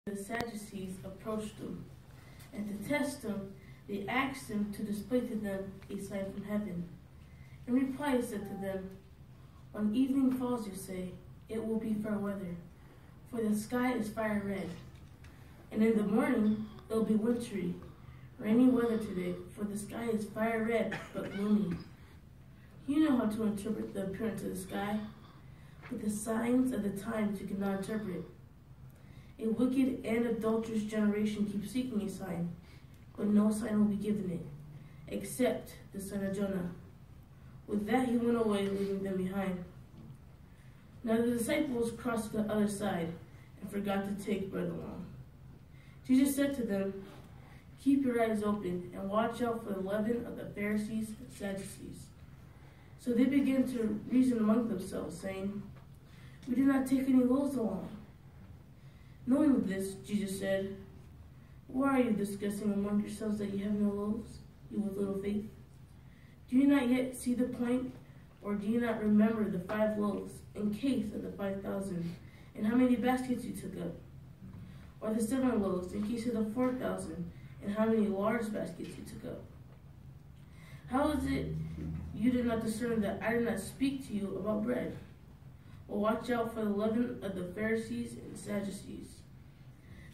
The Sadducees approached him, and to test him, they asked him to display to them a sign from heaven. In reply, he said to them, "When evening falls, you say, it will be fair weather, for the sky is fire red. And in the morning, it will be wintry, rainy weather today, for the sky is fire red, but gloomy. You know how to interpret the appearance of the sky, but the signs of the times you cannot interpret. A wicked and adulterous generation keeps seeking a sign, but no sign will be given it, except the son of Jonah." With that he went away, leaving them behind. Now the disciples crossed to the other side and forgot to take bread along. Jesus said to them, "Keep your eyes open and watch out for the leaven of the Pharisees and Sadducees." So they began to reason among themselves, saying, "We did not take any loaves along." Knowing this, Jesus said, "Why are you discussing among yourselves that you have no loaves, you with little faith? Do you not yet see the point, or do you not remember the 5 loaves in case of the 5,000, and how many baskets you took up? Or the 7 loaves in case of the 4,000, and how many large baskets you took up? How is it you did not discern that I did not speak to you about bread? Well, watch out for the leaven of the Pharisees and Sadducees."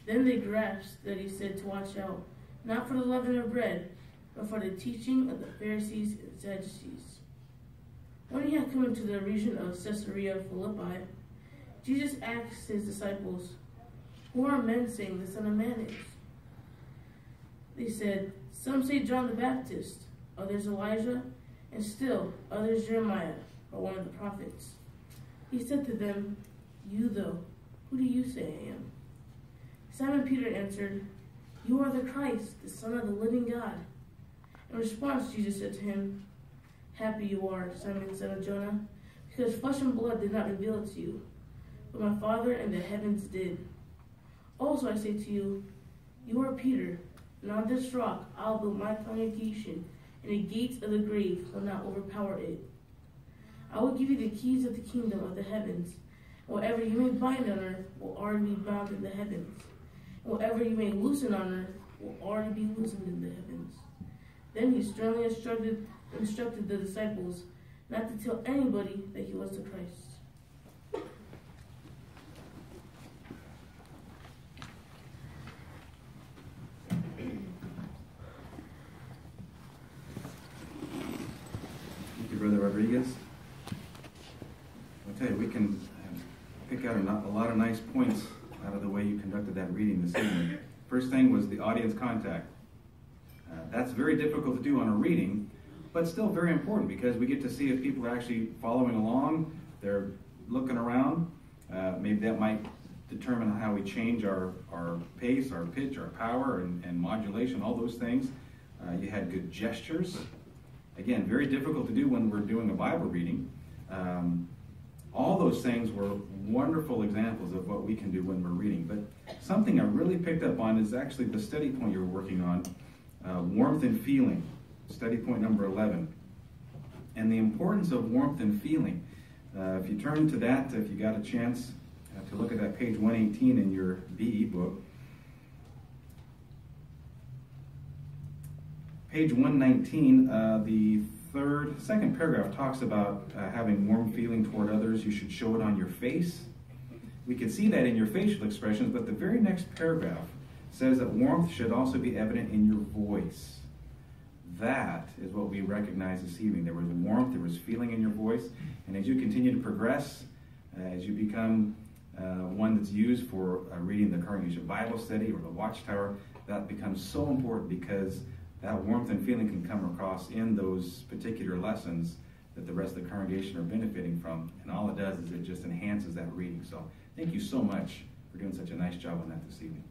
Then they grasped that he said to watch out, not for the leaven of bread, but for the teaching of the Pharisees and Sadducees. When he had come into the region of Caesarea Philippi, Jesus asked his disciples, "Who are men saying the Son of Man is?" They said, "Some say John the Baptist, others Elijah, and still others Jeremiah, or one of the prophets." He said to them, "You though, who do you say I am?" Simon Peter answered, "You are the Christ, the Son of the living God." In response, Jesus said to him, "Happy you are, Simon, son of Jonah, because flesh and blood did not reveal it to you, but my Father in the heavens did. Also I say to you, you are Peter, and on this rock I will build my congregation, and the gates of the grave will not overpower it. I will give you the keys of the kingdom of the heavens. Whatever you may bind on earth will already be bound in the heavens, and whatever you may loosen on earth will already be loosened in the heavens." Then he sternly instructed the disciples not to tell anybody that he was the Christ. Thank you, Brother Rodriguez. I'll tell you, we can pick out a lot of nice points out of the way you conducted that reading this evening. First thing was the audience contact. That's very difficult to do on a reading, but still very important because we get to see if people are actually following along, they're looking around. Maybe that might determine how we change our pace, our pitch, our power, and modulation, all those things. You had good gestures. Again, very difficult to do when we're doing a Bible reading. All those things were wonderful examples of what we can do when we're reading. But something I really picked up on is actually the study point you're working on, warmth and feeling, study point number 11. And the importance of warmth and feeling. If you turn to that, if you got a chance to look at that page 118 in your BE book. Page 119, the second paragraph talks about having warm feeling toward others. You should show it on your face. We can see that in your facial expressions, but the very next paragraph says that warmth should also be evident in your voice. That is what we recognize this evening. There was warmth, there was feeling in your voice, and as you continue to progress, as you become one that's used for reading the Congregation Bible Study or the Watchtower, that becomes so important because that warmth and feeling can come across in those particular lessons that the rest of the congregation are benefiting from. And all it does is it just enhances that reading. So thank you so much for doing such a nice job on that this evening.